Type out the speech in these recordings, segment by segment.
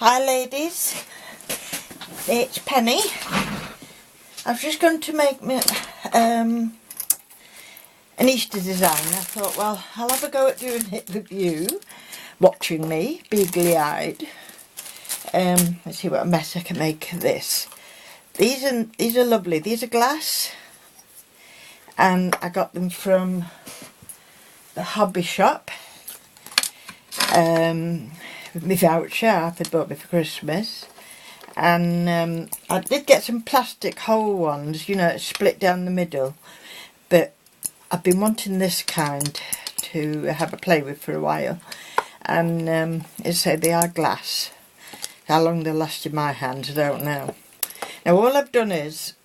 Hi ladies, it's Penny. I was just going to make me an Easter design. I thought, well, I'll have a go at doing it with you, watching me, beagly-eyed. Let's see what a mess I can make of this. These are lovely. These are glass, and I got them from the hobby shop. With my voucher Arthur bought me for Christmas, and I did get some plastic whole ones, you know, split down the middle, but I've been wanting this kind to have a play with for a while, and as I say, they are glass. How long they'll last in my hands I don't know. Now all I've done is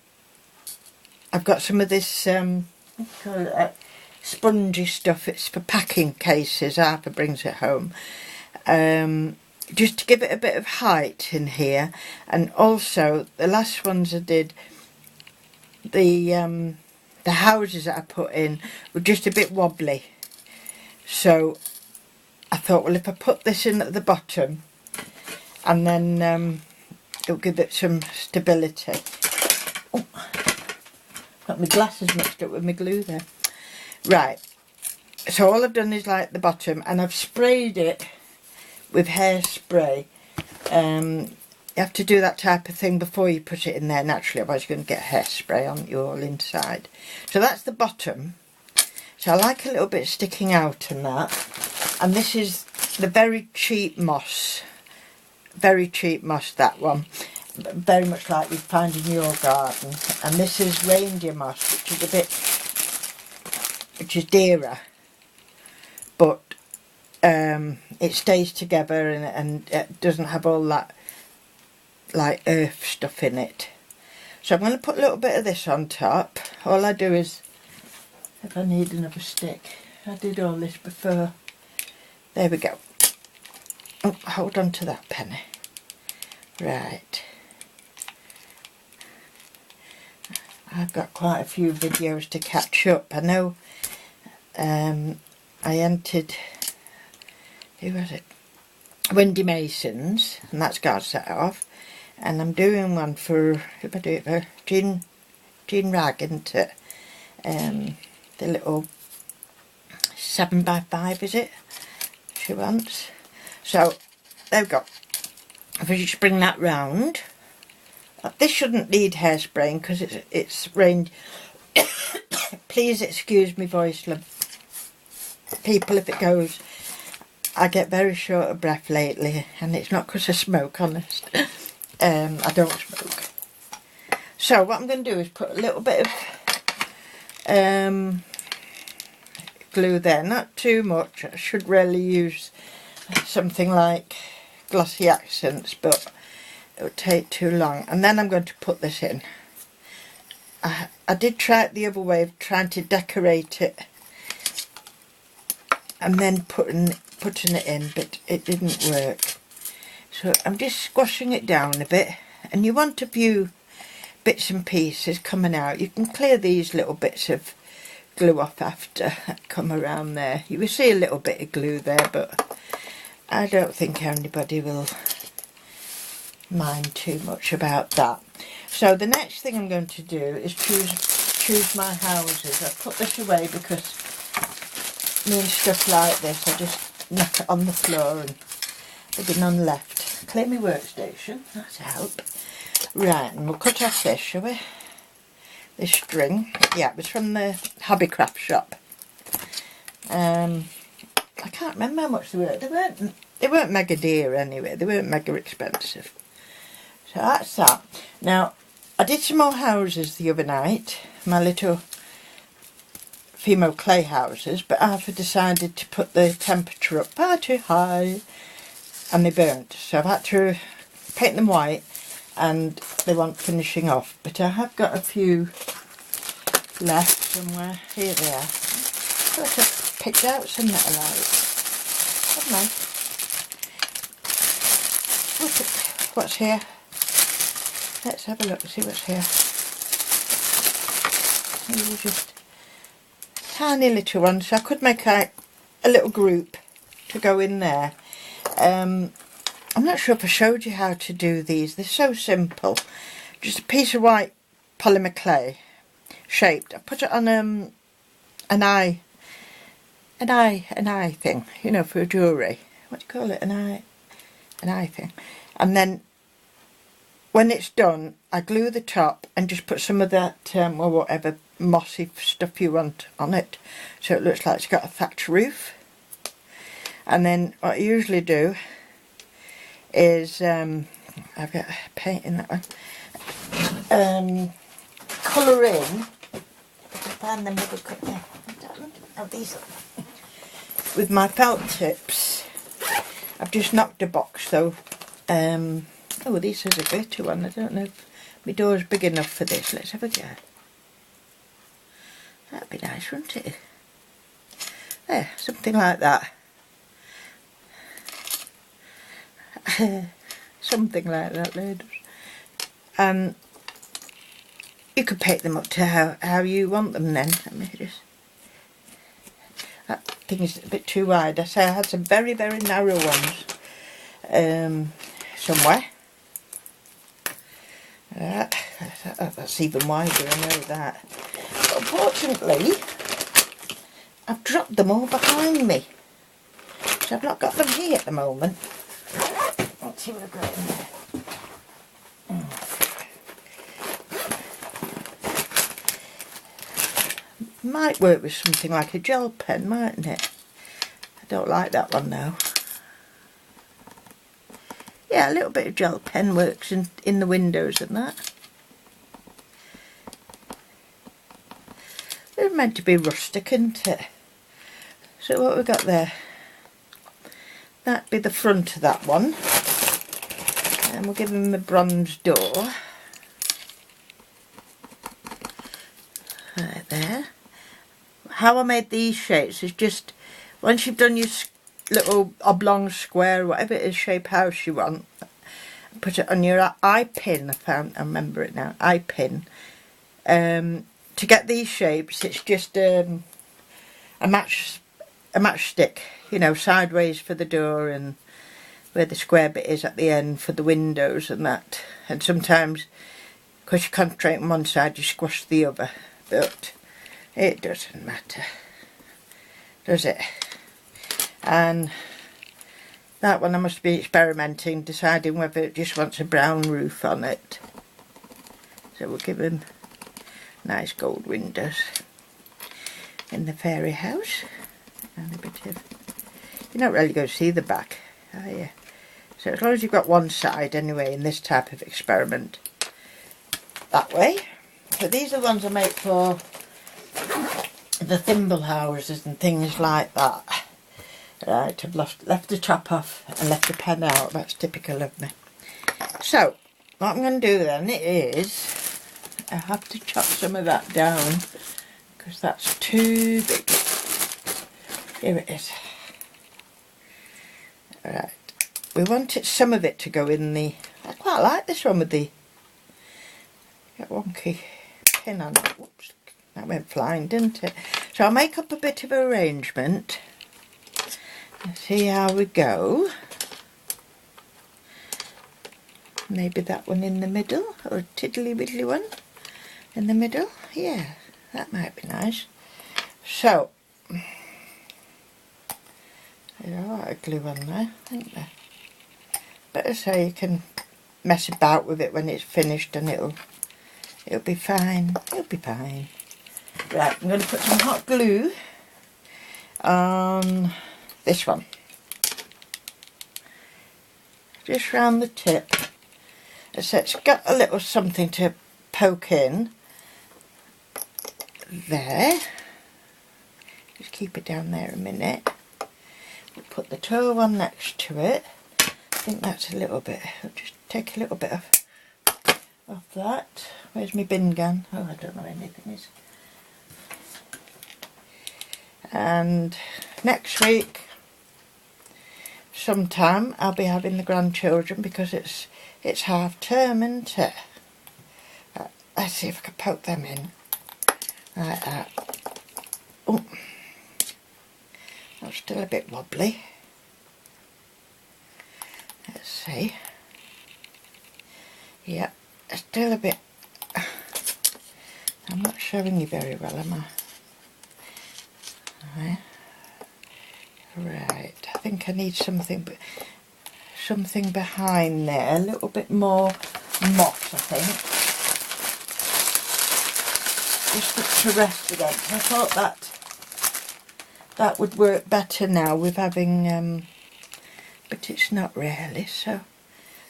I've got some of this spongy stuff. It's for packing cases. Arthur brings it home, just to give it a bit of height in here. And also the last ones I did, the houses that I put in were just a bit wobbly, so I thought, well, if I put this in at the bottom, and then it'll give it some stability. Oh, got my glasses mixed up with my glue there. Right, so all I've done is like the bottom, and I've sprayed it with hairspray. You have to do that type of thing before you put it in there naturally, otherwise you're going to get hairspray on you all inside. So that's the bottom. So I like a little bit sticking out in that. And this is the very cheap moss. Very cheap moss, that one. Very much like you'd find in your garden. And this is reindeer moss, which is a bit, which is dearer, but it stays together, and it doesn't have all that like earth stuff in it. So I'm going to put a little bit of this on top. All I do is, if I need another stick, I did all this before. There we go. Oh, hold on to that, Penny. Right. I've got quite a few videos to catch up. I know I entered, who was it? Wendy Mason's, and that's got set off. And I'm doing one for, if I do it for Jean Rag, isn't it? The little 7x5, is it? She wants. So there we go. If I just bring that round. This shouldn't need hairspraying because it's rained. Please excuse me voice, love. People, if it goes, I get very short of breath lately, and it's not because I smoke, honest. I don't smoke. So what I'm going to do is put a little bit of glue there, not too much. I should really use something like Glossy Accents, but it would take too long. And then I'm going to put this in. I did try it the other way of trying to decorate it and then putting it in, but it didn't work. So I'm just squashing it down a bit, and you want a few bits and pieces coming out. You can clear these little bits of glue off after, come around there. You will see a little bit of glue there, but I don't think anybody will mind too much about that. So the next thing I'm going to do is choose my houses. I put this away because me and stuff like this, I just knock it on the floor, and there's none left. Clear my workstation, that's a help. Right, and we'll cut off this, shall we? This string, yeah, it was from the Hobbycraft shop. I can't remember how much they were. They weren't mega dear anyway. They weren't mega expensive. So that's that. Now, I did some more houses the other night, my little Fimo clay houses, but Arthur decided to put the temperature up far too high, and they burnt. So I've had to paint them white, and they want finishing off. But I have got a few left somewhere. Here they are. I have picked out some that I like. Haven't I? Look at what's here. Let's have a look and see what's here. These are just tiny little ones, so I could make a little group to go in there. I'm not sure if I showed you how to do these. They're so simple. Just a piece of white polymer clay, shaped. I put it on an eye thing, you know, for jewellery. What do you call it? An eye thing. And then when it's done, I glue the top and just put some of that, or whatever mossy stuff you want on it, so it looks like it's got a thatched roof. And then what I usually do is, I've got paint in that one, colour in, if I find them little these with my felt tips. I've just knocked a box, so oh, this is a better one. I don't know if my door's big enough for this. Let's have a go. That'd be nice, wouldn't it? There, something like that. Something like that, ladies. You could pick them up to how you want them then. Let me just... That thing's a bit too wide. I say I had some very, very narrow ones somewhere. That's even wider, I know that. But unfortunately, I've dropped them all behind me. So I've not got them here at the moment. Let's see what I've got in there. Might work with something like a gel pen, mightn't it? I don't like that one though. Yeah, a little bit of gel pen works in the windows and that. They're meant to be rustic, isn't it? So what we've got there, that'd be the front of that one. And we'll give them a bronze door. Right there. How I made these shapes is just, once you've done your little oblong, square, whatever it is shape house you want, put it on your eye pin. I remember it now, eye pin. To get these shapes, it's just a matchstick, you know, sideways for the door and where the square bit is at the end for the windows and that. And sometimes, because you concentrate on one side, you squash the other, but it doesn't matter, does it? And that one I must be experimenting, deciding whether it just wants a brown roof on it. So we'll give him nice gold windows in the fairy house. And a bit of, you're not really going to see the back, are you? So as long as you've got one side anyway in this type of experiment, that way. So these are the ones I make for the thimble houses and things like that. Right, I've left the top off and left the pen out. That's typical of me. So what I'm going to do then is, I have to chop some of that down because that's too big. Here it is. Right, we wanted some of it to go in the, I quite like this one with the wonky pin on it. Whoops, that went flying, didn't it? So I'll make up a bit of arrangement and see how we go. Maybe that one in the middle, or a tiddly widdly one in the middle. Yeah, that might be nice. So there's a lot of glue on there, isn't there? Better so you can mess about with it when it's finished and it'll be fine. It'll be fine. Right, I'm going to put some hot glue on this one. Just round the tip. So it's got a little something to poke in. There. Just keep it down there a minute. We'll put the toe one next to it. I think that's a little bit. I'll just take a little bit of that. Where's my bin gun? Oh, I don't know where anything is. And next week, sometime, I'll be having the grandchildren because it's half term, isn't it? Let's see if I can poke them in like that. Oh, that's still a bit wobbly. Let's see. Yeah, still a bit. I'm not showing you very well, am I? Right, I think I need something behind there, a little bit more moss, I think, just to rest against. I thought that would work better now with having, but it's not really, so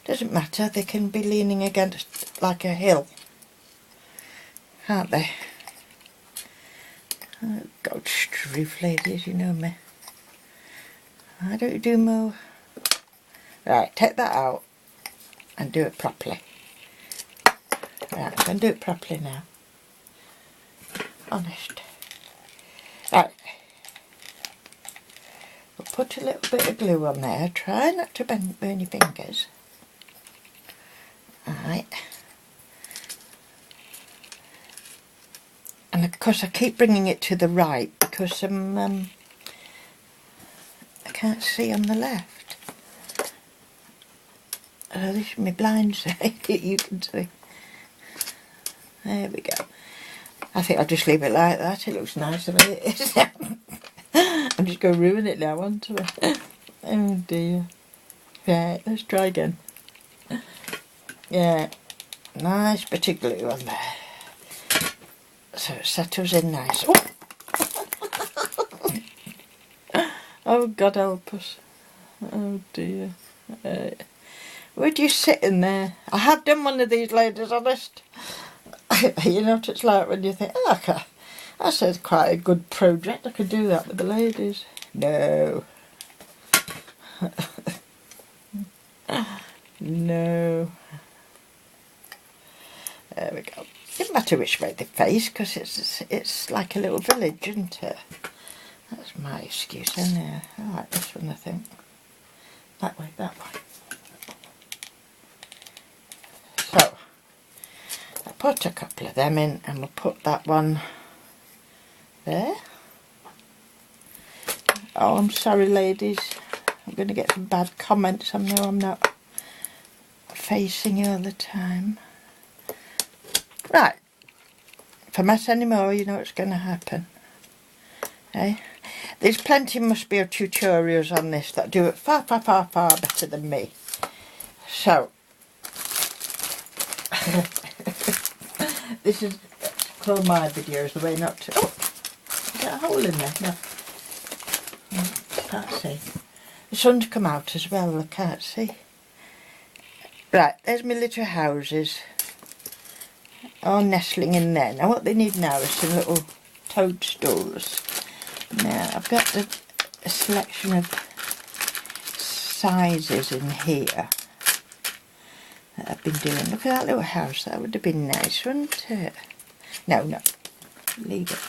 it doesn't matter. They can be leaning against like a hill, can't they? Oh, God's truth, ladies, you know me. Why don't you do more? Right, take that out and do it properly. Right, I'm going to do it properly now. Honest. Right. We'll put a little bit of glue on there. Try not to burn your fingers. Right. And of course I keep bringing it to the right because I can't see on the left. Oh, this is my blind side. You can see. There we go. I think I'll just leave it like that. It looks nice the way it is. I'm just going to ruin it now, aren't I? Oh dear. Right, let's try again. Yeah, nice bit of glue on there. So it settles in nice. Oh, oh God help us. Oh dear. Where do you sit in there? I have done one of these, ladies, honest. You know what it's like when you think, oh, okay, that's quite a good project. I could do that with the ladies. No. No. There we go. Doesn't matter which way they face because it's like a little village, isn't it? That's my excuse, isn't it? I like this one, I think. That way, that way. So, I put a couple of them in and we'll put that one there. Oh, I'm sorry, ladies. I'm going to get some bad comments. I know I'm not facing you all the time. Right. If I mess any more, you know what's going to happen. Eh? There's plenty, must be, of tutorials on this that do it far, far, far, far better than me. So, this is called my videos, the way not to... Oh! Is that a hole in there? No. Can't see. The sun's come out as well, I can't see. Right, there's my little houses. All nestling in there. Now what they need now is some little toadstools. Now I've got a selection of sizes in here that I've been doing. Look at that little house. That would have been nice, wouldn't it? No, no. Leave it.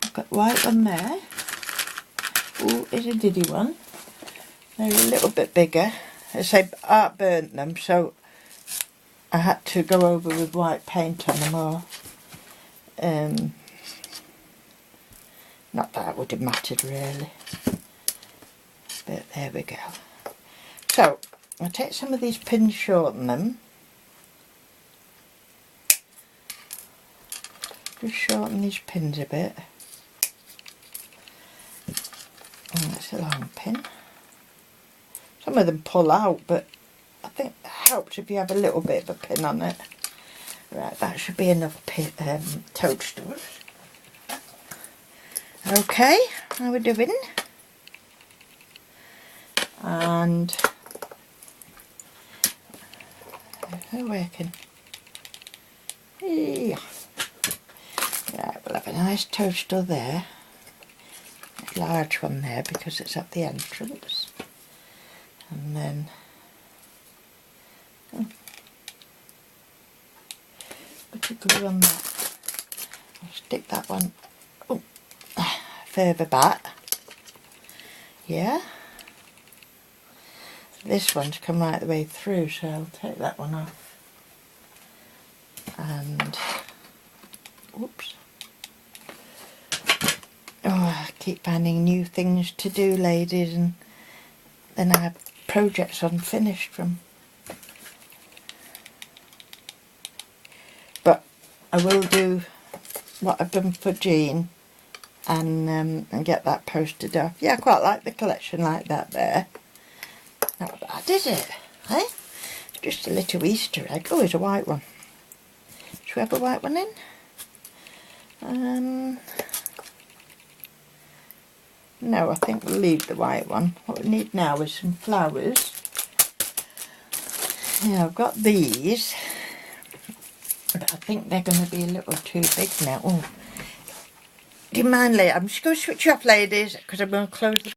I've got white one there. Oh, is a diddy one. They're a little bit bigger. I say Art burnt them, so I had to go over with white paint on them all. Not that it would have mattered really. But there we go. So, I'll take some of these pins, shorten them. Just shorten these pins a bit. And that's a long pin. Some of them pull out, but I think it helps if you have a little bit of a pin on it. Right, that should be enough toadstools. Okay, how we're doing. And they're working. Yeah. Right, we'll have a nice toadstool there. A large one there because it's at the entrance. And then put a glue on that. I'll stick that one further back. Yeah. This one's come right the way through, so I'll take that one off. And whoops. Oh, I keep finding new things to do, ladies, and then I have projects unfinished from I will do what I've done for Jean and get that posted off. Yeah, I quite like the collection like that there. Not bad, is it? Eh? Just a little Easter egg. Oh, it's a white one. Should we have a white one in? No, I think we'll leave the white one. What we need now is some flowers. Yeah, I've got these, but I think they're going to be a little too big now. Oh. Do you mind, lady? I'm just going to switch you off, ladies, because I'm going to close the